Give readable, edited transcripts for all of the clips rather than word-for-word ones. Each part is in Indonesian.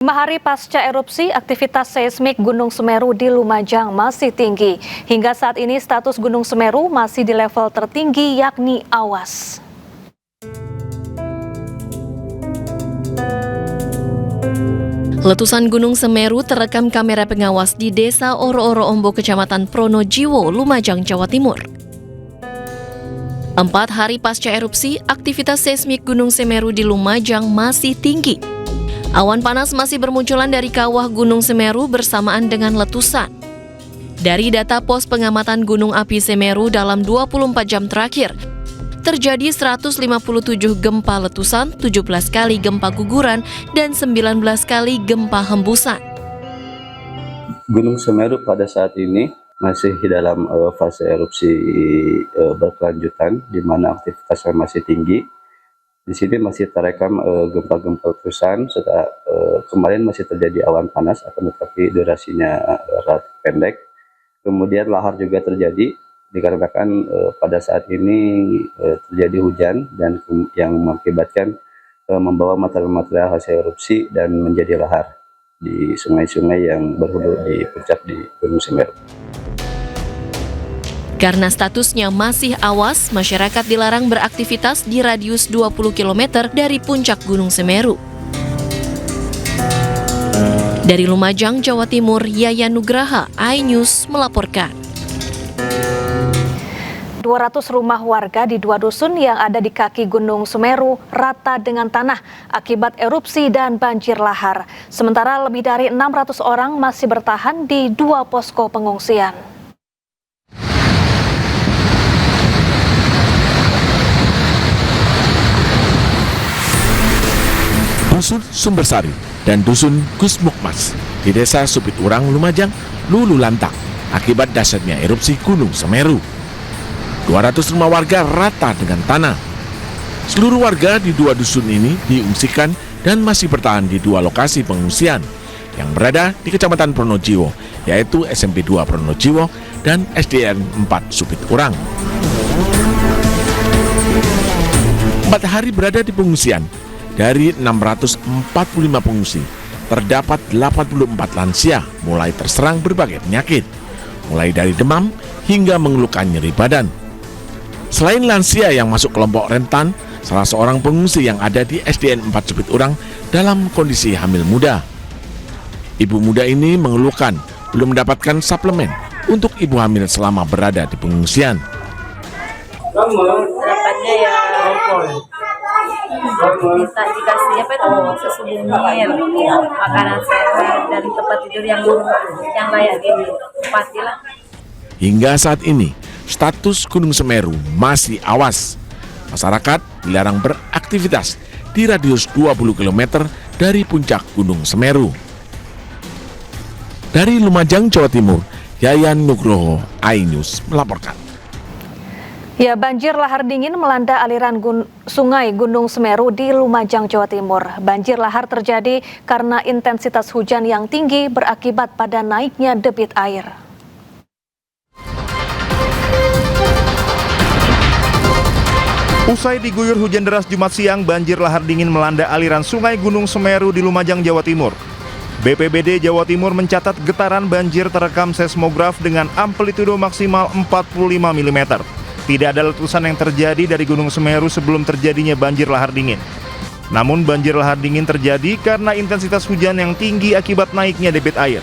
5 hari pasca erupsi, aktivitas seismik Gunung Semeru di Lumajang masih tinggi. Hingga saat ini status Gunung Semeru masih di level tertinggi yakni awas. Letusan Gunung Semeru terekam kamera pengawas di Desa Oro-Oro Ombo, Kecamatan Pronojiwo, Lumajang, Jawa Timur. 4 hari pasca erupsi, aktivitas seismik Gunung Semeru di Lumajang masih tinggi. Awan panas masih bermunculan dari kawah Gunung Semeru bersamaan dengan letusan. Dari data pos pengamatan Gunung Api Semeru dalam 24 jam terakhir, terjadi 157 gempa letusan, 17 kali gempa guguran, dan 19 kali gempa hembusan. Gunung Semeru pada saat ini masih dalam fase erupsi berkelanjutan, di mana aktivitasnya masih tinggi. Di sini masih terekam gempa-gempa letusan. Setelah kemarin masih terjadi awan panas, akan tetapi durasinya relatif pendek. Kemudian lahar juga terjadi dikarenakan pada saat ini terjadi hujan dan yang mengakibatkan membawa material-material hasil erupsi dan menjadi lahar di sungai-sungai yang berhulu di puncak di Gunung Semeru. Karena statusnya masih awas, masyarakat dilarang beraktivitas di radius 20 km dari puncak Gunung Semeru. Dari Lumajang, Jawa Timur, Yayan Nugraha, iNews melaporkan. 200 rumah warga di 2 dusun yang ada di kaki Gunung Semeru rata dengan tanah akibat erupsi dan banjir lahar. Sementara lebih dari 600 orang masih bertahan di 2 posko pengungsian. Dusun Sumbersari dan Dusun Gusmukmas di Desa Supit Urang, Lumajang, luluh lantang akibat dahsyatnya erupsi Gunung Semeru. 200 rumah warga rata dengan tanah. Seluruh warga di 2 dusun ini diungsikan dan masih bertahan di 2 lokasi pengungsian yang berada di Kecamatan Pronojiwo, yaitu SMP 2 Pronojiwo dan SDN 4 Supit Urang. 4 hari berada di pengungsian. Dari 645 pengungsi, terdapat 84 lansia mulai terserang berbagai penyakit, mulai dari demam hingga mengeluhkan nyeri badan. Selain lansia yang masuk kelompok rentan, salah seorang pengungsi yang ada di SDN 4 Supit Urang dalam kondisi hamil muda. Ibu muda ini mengeluhkan belum mendapatkan suplemen untuk ibu hamil selama berada di pengungsian. Harapannya ya minta dikasih susu bumi, makanan sehat dan tempat tidur yang layak gini, pastilah. Hingga saat ini, status Gunung Semeru masih awas. Masyarakat dilarang beraktivitas di radius 20 km dari puncak Gunung Semeru. Dari Lumajang, Jawa Timur, Yayan Nugroho, iNews melaporkan. Ya, banjir lahar dingin melanda aliran sungai Gunung Semeru di Lumajang, Jawa Timur. Banjir lahar terjadi karena intensitas hujan yang tinggi berakibat pada naiknya debit air. Usai diguyur hujan deras Jumat siang, banjir lahar dingin melanda aliran sungai Gunung Semeru di Lumajang, Jawa Timur. BPBD Jawa Timur mencatat getaran banjir terekam seismograf dengan amplitudo maksimal 45 mm. Tidak ada letusan yang terjadi dari Gunung Semeru sebelum terjadinya banjir lahar dingin. Namun banjir lahar dingin terjadi karena intensitas hujan yang tinggi akibat naiknya debit air.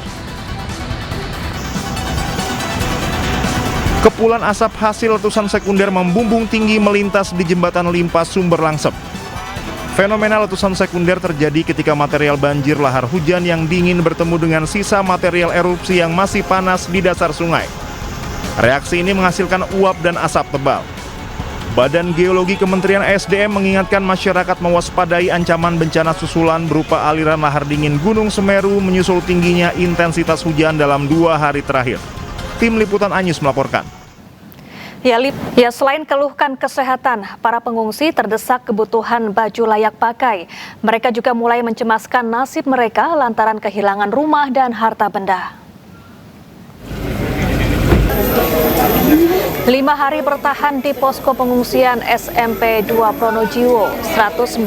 Kepulan asap hasil letusan sekunder membumbung tinggi melintas di jembatan Limpas Sumber Langsep. Fenomena letusan sekunder terjadi ketika material banjir lahar hujan yang dingin bertemu dengan sisa material erupsi yang masih panas di dasar sungai. Reaksi ini menghasilkan uap dan asap tebal. Badan Geologi Kementerian SDM mengingatkan masyarakat mewaspadai ancaman bencana susulan berupa aliran lahar dingin Gunung Semeru menyusul tingginya intensitas hujan dalam 2 hari terakhir. Tim Liputan iNews melaporkan. Ya, selain keluhkan kesehatan, para pengungsi terdesak kebutuhan baju layak pakai. Mereka juga mulai mencemaskan nasib mereka lantaran kehilangan rumah dan harta benda. 5 hari bertahan di posko pengungsian SMP 2 Pronojiwo, 192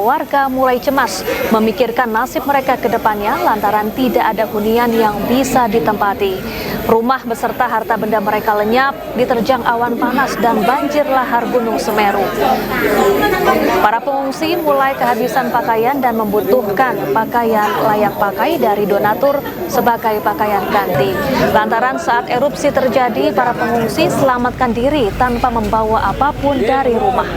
warga mulai cemas memikirkan nasib mereka ke depannya lantaran tidak ada hunian yang bisa ditempati. Rumah beserta harta benda mereka lenyap diterjang awan panas dan banjir lahar Gunung Semeru. Para pengungsi mulai kehabisan pakaian dan membutuhkan pakaian layak pakai dari donatur sebagai pakaian ganti. Lantaran saat erupsi terjadi, para pengungsi selamatkan diri tanpa membawa apapun dari rumah.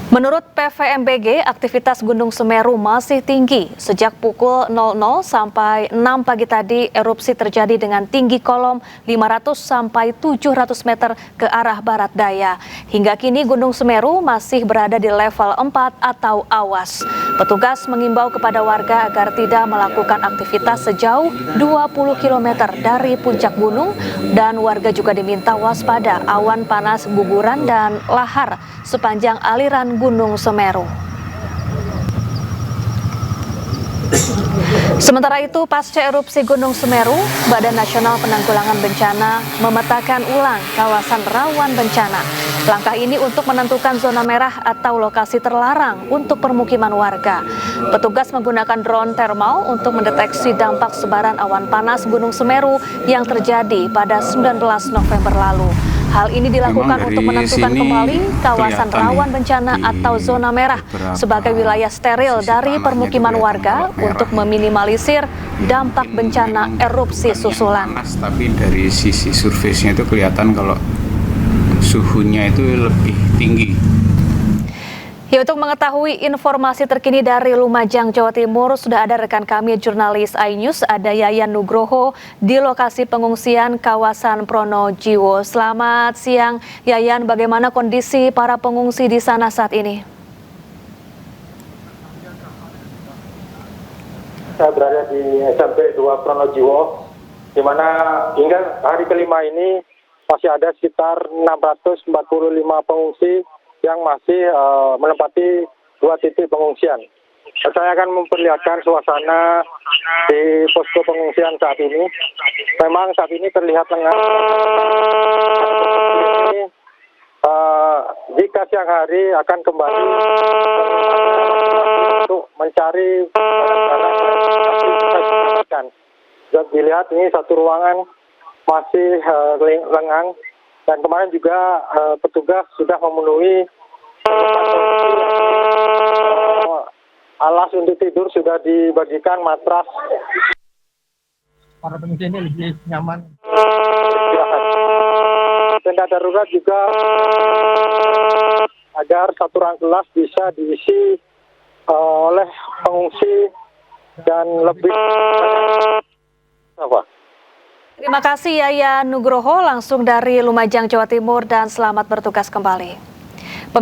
Menurut PVMBG, aktivitas Gunung Semeru masih tinggi. Sejak pukul 00 sampai 6 pagi tadi, erupsi terjadi dengan tinggi kolom 500 sampai 700 meter ke arah barat daya. Hingga kini Gunung Semeru masih berada di level 4 atau awas. Petugas mengimbau kepada warga agar tidak melakukan aktivitas sejauh 20 km dari puncak gunung dan warga juga diminta waspada awan panas guguran dan lahar sepanjang aliran Gunung Semeru. Sementara itu, pasca erupsi Gunung Semeru, Badan Nasional Penanggulangan Bencana memetakan ulang kawasan rawan bencana. Langkah ini untuk menentukan zona merah atau lokasi terlarang untuk permukiman warga. Petugas menggunakan drone thermal untuk mendeteksi dampak sebaran awan panas Gunung Semeru yang terjadi pada 19 November lalu. Hal ini dilakukan untuk menentukan kembali kawasan rawan bencana atau zona merah sebagai wilayah steril dari permukiman warga untuk meminimalisir dampak bencana erupsi susulan. Tapi dari sisi surface-nya itu kelihatan kalau suhunya itu lebih tinggi. Ya, untuk mengetahui informasi terkini dari Lumajang, Jawa Timur, sudah ada rekan kami jurnalis iNews, ada Yayan Nugroho di lokasi pengungsian kawasan Pronojiwo. Selamat siang, Yayan. Bagaimana kondisi para pengungsi di sana saat ini? Saya berada di SMP 2 Pronojiwo, di mana hingga hari kelima ini masih ada sekitar 645 pengungsi yang masih menempati 2 titik pengungsian. Saya akan memperlihatkan suasana di posko pengungsian saat ini. Memang saat ini terlihat lengang. Jika siang hari akan kembali untuk mencari barang-barang yang masih bisa didapatkan. Dan dilihat ini satu ruangan masih lengang. Dan kemarin juga petugas sudah memenuhi alas untuk tidur, sudah dibagikan matras. Para pengungsi ini lebih nyaman. Tenda darurat juga agar satu ruang kelas bisa diisi oleh pengungsi dan lebih apa? Terima kasih Yayan Nugroho langsung dari Lumajang, Jawa Timur, dan selamat bertugas kembali.